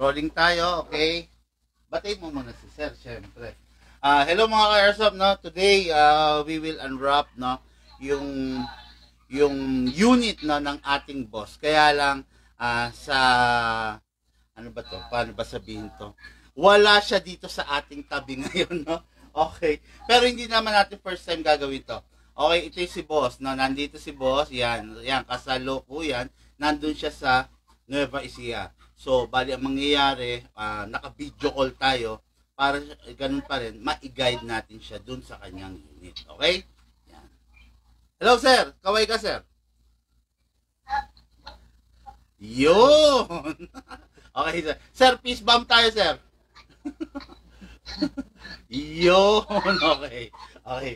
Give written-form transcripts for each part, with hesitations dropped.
Rolling tayo, okay? Batay mo muna si Sir, syempre. Hello mga ka-airsoft, no? Today, we will unwrap, no? Yung unit, no, ng ating boss. Kaya lang, sa, ano ba to? Paano ba sabihin to? Wala siya dito sa ating tabi ngayon, no? Okay. Pero hindi naman natin first time gagawin to. Okay, ito yung si boss, no? Nandito si boss, yan, kasalukuyan. Nandun siya sa Nueva Ecija. So, bali ang mangyayari, naka-video call tayo para ganun pa rin, ma-guide natin siya dun sa kanyang unit. Okay? Yan. Hello, sir. Kaway ka, sir. Yun. Okay, sir. Sir, peace bomb tayo, sir. Yun. Okay. Okay.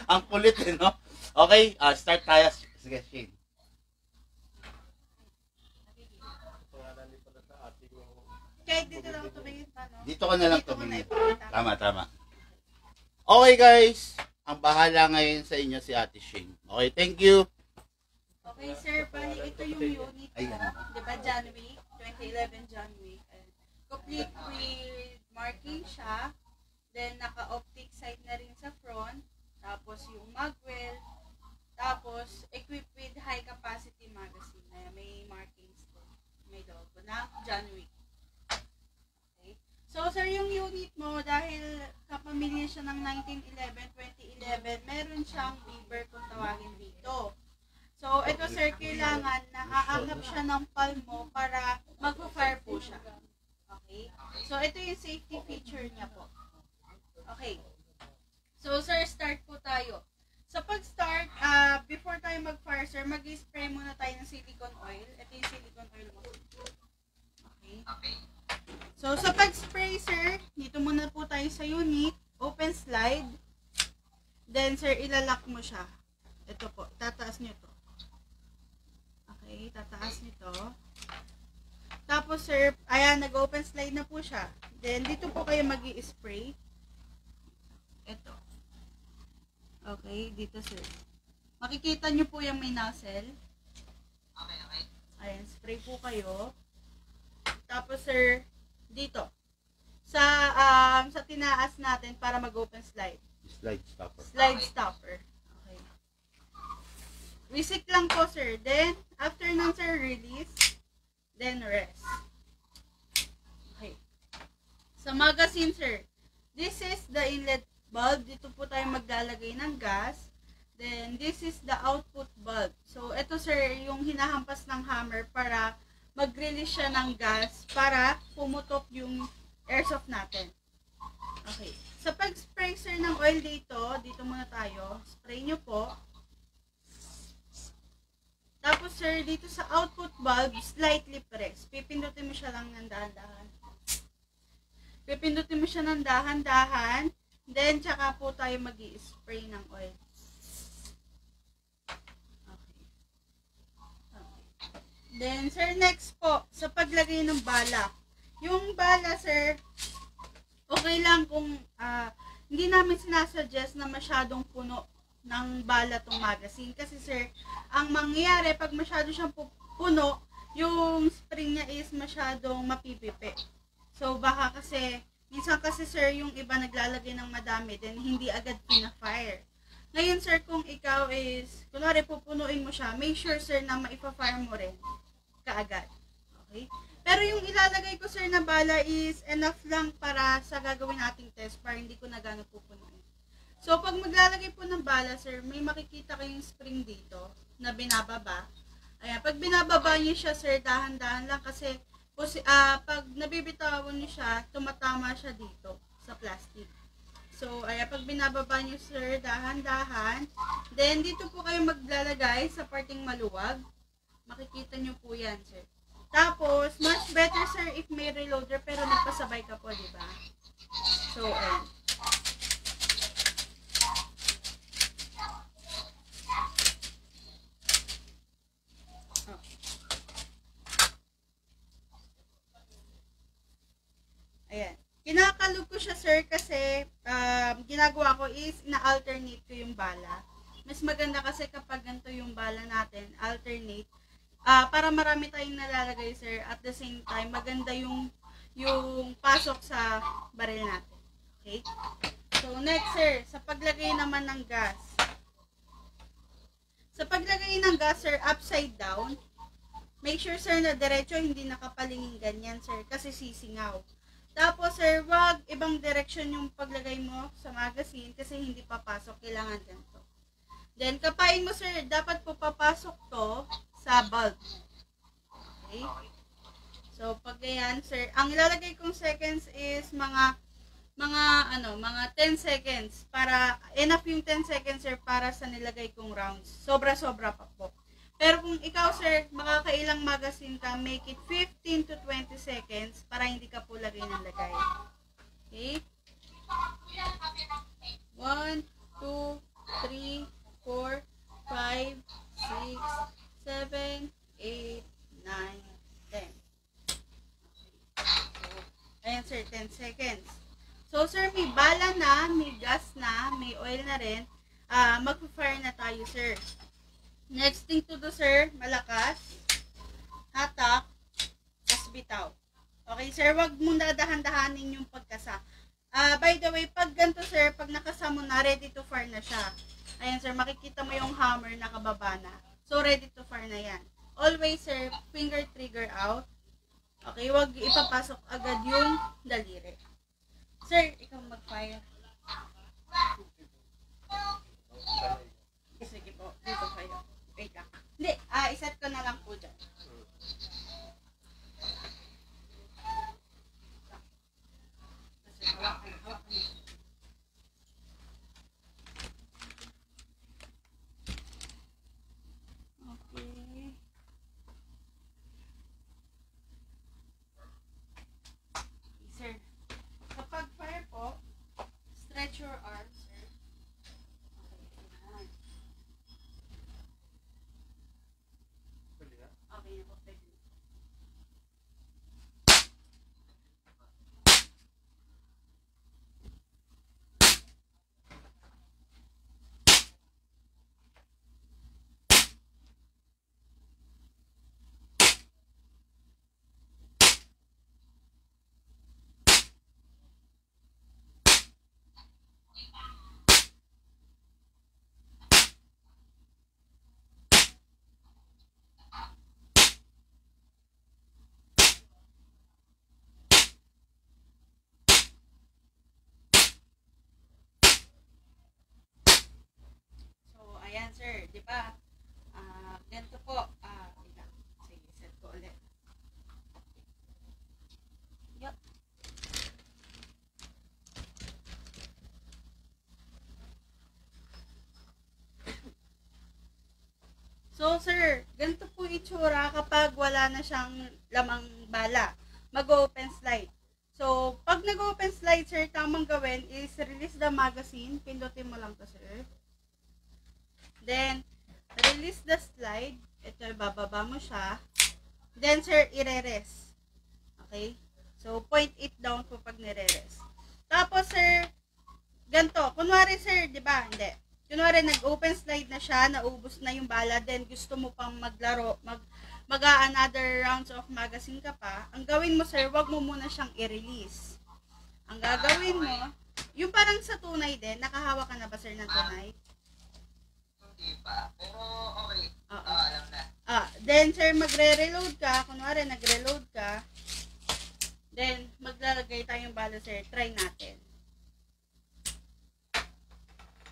Ang kulit, eh, no? Okay, start tayo. Sige, Shane. Kahit dito lang tumingin pa, no? Dito ka na lang tumingin. Tama, tama. Okay, guys. Ang bahala ngayon sa inyo si Ate Shane. Okay, thank you. Okay, sir. Bali, ito yung unit. Ayan. Diba, John Wick? 2011 John Wick. Complete with marking siya. Then, naka-optic sight na rin sa front. Tapos, yung magwell. Tapos, equipped with high capacity magazine. May markings to. May logo na John Wick. So, sir, yung unit mo, dahil kapamilya siya ng 1911, 2011, meron siyang beaver kung tawagin dito. So, ito, sir, kailangan naaanggap siya ng palm mo para mag-fire po siya. Okay? So, ito yung safety feature niya po. Okay. So, sir, start po tayo. Sa pag-start, before tayo mag-fire, sir, mag-spray muna tayo ng silicone oil. Ito yung silicone oil mo. Okay? So, sa pag-spray, sir, dito muna po tayo sa unit. Open slide. Then, sir, ilalak mo siya. Ito po. Tataas nyo to. Okay, tataas nyo to. Tapos, sir, ayan, nag-open slide na po siya. Then, dito po kayo mag-i-spray. Ito. Okay, dito, sir. Makikita nyo po yung may nozzle. Okay. Ayan, spray po kayo. Tapos, sir, dito. Sa tinaas natin para mag-open slide. Slide stopper. Slide stopper. Okay. Reset lang po, sir. Then, after nun, sir, release. Then, rest. Okay. Sa magazine, sir, this is the inlet bulb. Dito po tayo maglalagay ng gas. Then, this is the output bulb. So, ito, sir, yung hinahampas ng hammer para mag-release siya ng gas para pumutok yung airsoft natin. Okay. Sa pag-spray, sir, ng oil dito muna tayo. Spray nyo po. Tapos, sir, dito sa output bulb, slightly press. Pipindutin mo siya lang ng dahan-dahan. Pipindutin mo siya ng dahan-dahan. Then, tsaka po tayo mag-i-spray ng oil. Then, sir, next po, sa paglagay ng bala. Yung bala, sir, okay lang kung hindi namin sinasuggest na masyadong puno ng bala tong magazine. Kasi, sir, ang mangyayari, pag masyado siyang puno, yung spring niya is masyadong mapipipi. So, baka kasi, minsan kasi, sir, yung iba naglalagay ng madami, then hindi agad pina-fire. Ngayon, sir, kung ikaw is, kunwari, pupunuin mo siya, make sure, sir, na maipa-fire mo rin kaagad. Okay? Pero yung ilalagay ko, sir, na bala is enough lang para sa gagawin nating test para hindi ko na gano'n pupunuin. So, pag maglalagay po ng bala, sir, may makikita kayong spring dito na binababa. Ayan, pag binababa niyo siya, sir, dahan-dahan lang kasi pag nabibitawan niyo siya, tumatama siya dito sa plastic. So, ayan, pag binababa niyo, sir, dahan-dahan. Then, dito po kayo maglalagay sa parting maluwag. Makikita nyo po yan, sir. Tapos, much better, sir, if may reloader, pero nagpasabay ka po, diba? So, ayan. Ayan. Kinakalog ko siya, sir, kasi ginagawa ko is ina-alternate ko yung bala. Mas maganda kasi kapag ganito yung bala natin, alternate. para marami tayong nalalagay, sir. At the same time, maganda yung pasok sa baril natin. Okay? So, next, sir, sa paglagay naman ng gas. Sa paglagay ng gas, sir, upside down, make sure, sir, na diretso, hindi nakapalingin ganyan, sir, kasi sisingaw. Tapos, sir, wag ibang direction yung paglagay mo sa magazine kasi hindi papasok. Kailangan ganito. Then, kapain mo, sir, dapat po papasok to sa bulb. Okay? So, pag ganyan, sir, ang ilalagay kong seconds is mga 10 seconds para enough yung 10 seconds, sir, para sa nilagay kong rounds. Sobra-sobra pa po. Pero kung ikaw, sir, makakailang magazine ka, make it 15 to 20 seconds para hindi ka po lagay ng lagay. Okay? 1, 2, 3, 4, 5, 6, 7, 8, 9, 10. Ayan, sir, 10 seconds. So, sir, may bala na, may gas na, may oil na rin. Mag-fire na tayo, sir. Next thing to do, sir, malakas, hatak, tas bitaw. Okay, sir, wag mong dadahan-dahanin yung pagkasa. By the way, pag ganito, sir, pag nakasa mo na, ready to fire na siya. Ayan, sir, makikita mo yung hammer na kababa na. So, ready to fire na yan. Always, sir, finger trigger out. Okay, wag ipapasok agad yung daliri. Sir, ikaw mag-fire. Sige po, dito kayo. Wait lang. Hindi, iset ko na lang po dyan. Hawakan. Okay. Sir, kapag fire po, stretch your arms, sir. Okay na po, pwede na. So, ayan, sir, di ba? Ganito po. Sige, set ko ulit. Yup. So, sir, ganito po itsura kapag wala na siyang lamang bala. Mag-open slide. So, pag nag-open slide, sir, tamang gawin is release the magazine. Pindutin mo lang to, sir. Then, release the slide. Ito, bababa mo siya. Then, sir, ire-rest. Okay? So, point it down po pag nire-rest. Tapos, sir, ganito. Kunwari, sir, di ba? Hindi. Kunwari, nag-open slide na siya, naubos na yung bala, then gusto mo pang maglaro, mag-another rounds of magazine ka pa, ang gawin mo, sir, wag mo muna siyang i-release. Ang gagawin mo, yung parang sa tunay din, nakahawak ka na ba, sir, ng tunay? Hindi pa, pero okay. Oo. Alam na. Then, sir, magre-reload ka, kunwari, nagre-reload ka, then, maglalagay tayong bala, sir, try natin.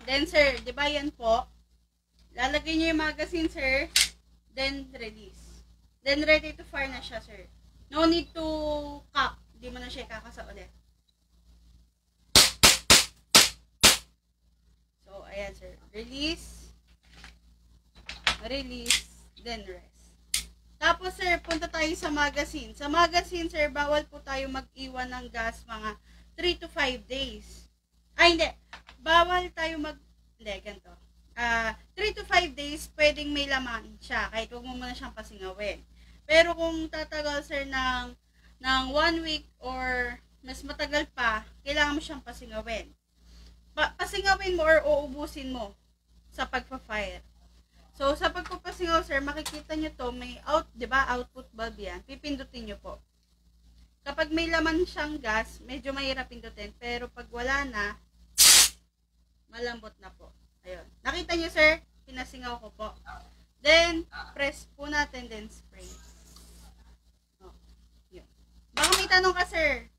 Then, sir, di ba yan po? Lalagay niyo yung magazine, sir. Then, release. Then, ready to fire na siya, sir. No need to cock. Di mo na siya kakasa ulit. So, ayan, sir. Release. Release. Then, rest. Tapos, sir, punta tayo sa magazine. Sa magazine, sir, bawal po tayo mag-iwan ng gas mga 3 to 5 days. Ay, hindi. Bawal tayo hindi, ganito. 3 to 5 days, pwedeng may laman siya, kahit huwag mo muna siyang pasingawin. Pero kung tatagal, sir, ng 1 week or mas matagal pa, kailangan mo siyang pasingawin. Pasingawin mo or uubusin mo sa pagpa-fire. So, sa pagpapasingaw, sir, makikita nyo to, may out, di ba? Output valve yan. Pipindutin nyo po. Kapag may laman siyang gas, medyo mahirap pindutin. Pero pag wala na, malambot na po. Ayun. Nakita nyo, sir? Pinasingaw ko po. Then, press po natin, then spray. Oh, yun. Baka may tanong ka, sir?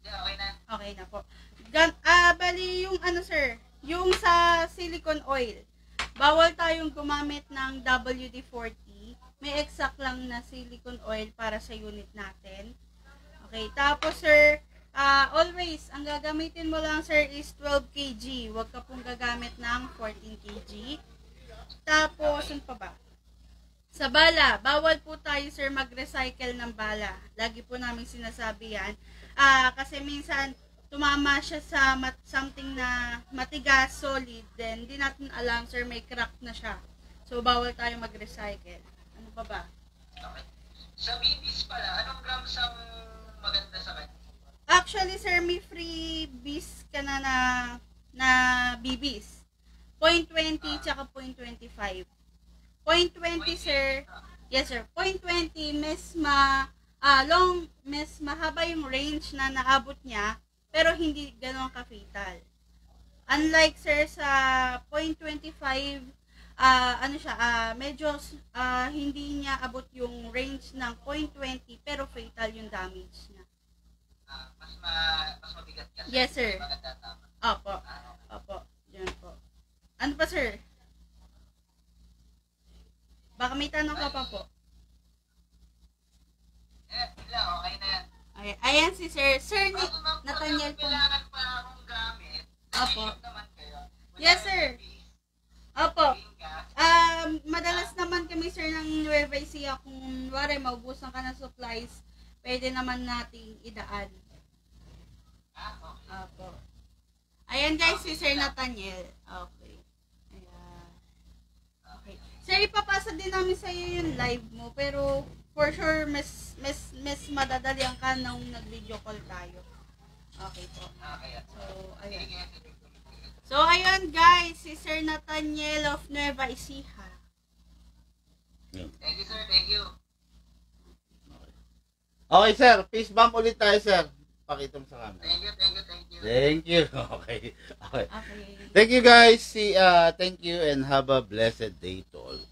Okay na. Okay na po. Bali yung ano, sir, yung sa silicone oil, bawal tayong gumamit ng WD-40. May exact lang na silicone oil para sa unit natin. Okay, tapos sir, always, ang gagamitin mo lang, sir, is 12 kg. Huwag ka pong gagamit ng 14 kg. Tapos, ano pa ba? Sa bala, bawal po tayo, sir, mag-recycle ng bala. Lagi po namin sinasabi yan. Kasi minsan, tumama siya sa something na matigas, solid, then di natin alam, sir, may crack na siya. So, bawal tayo mag-recycle. Ano pa ba? Okay. Sa BBs pala, anong grams ang maganda sa kanya? Actually, sir, may free bis ka na BBs. 0.20 tsaka 0.25. 0.20, sir. Yes, sir. 0.20, mas mahaba yung range na naabot niya, pero hindi gano'n ka-fatal. Unlike, sir, sa 0.25, ano siya, medyo hindi niya abot yung range ng 0.20, pero fatal yung damage niya. Mas mabigat kasi. Yes, sir. Maganda tama. Opo. Opo. Yan po. Ano pa, sir? Baka may tanong ka pa po. Lang, okay na yan. Ayan si Sir. Sir Nathaniel po. Kailangan pa akong gamit. Opo. Naman kayo. Yes, sir. Opo. Madalas naman kami, sir, ng Nueva Ecija. Kung wari, maubusan ka ng supplies, pwede naman nating idaan. Okay. Opo. Ayan, guys, si Sir Nathaniel. Okay. Ayan. Okay. Sir, ipapasa din namin sa iyo yung live mo, pero for sure, mas madadalian ka nung nag-video call tayo. Okay po. Okay. So, ayan. So, ayun, guys, si Sir Nathaniel of Nueva Ecija. Thank you, sir. Thank you. Okay, sir. Peace bump ulit tayo, sir. Pakita mo sa camera. Thank you. Thank you. Okay. Okay. Thank you, guys. Thank you and have a blessed day to all.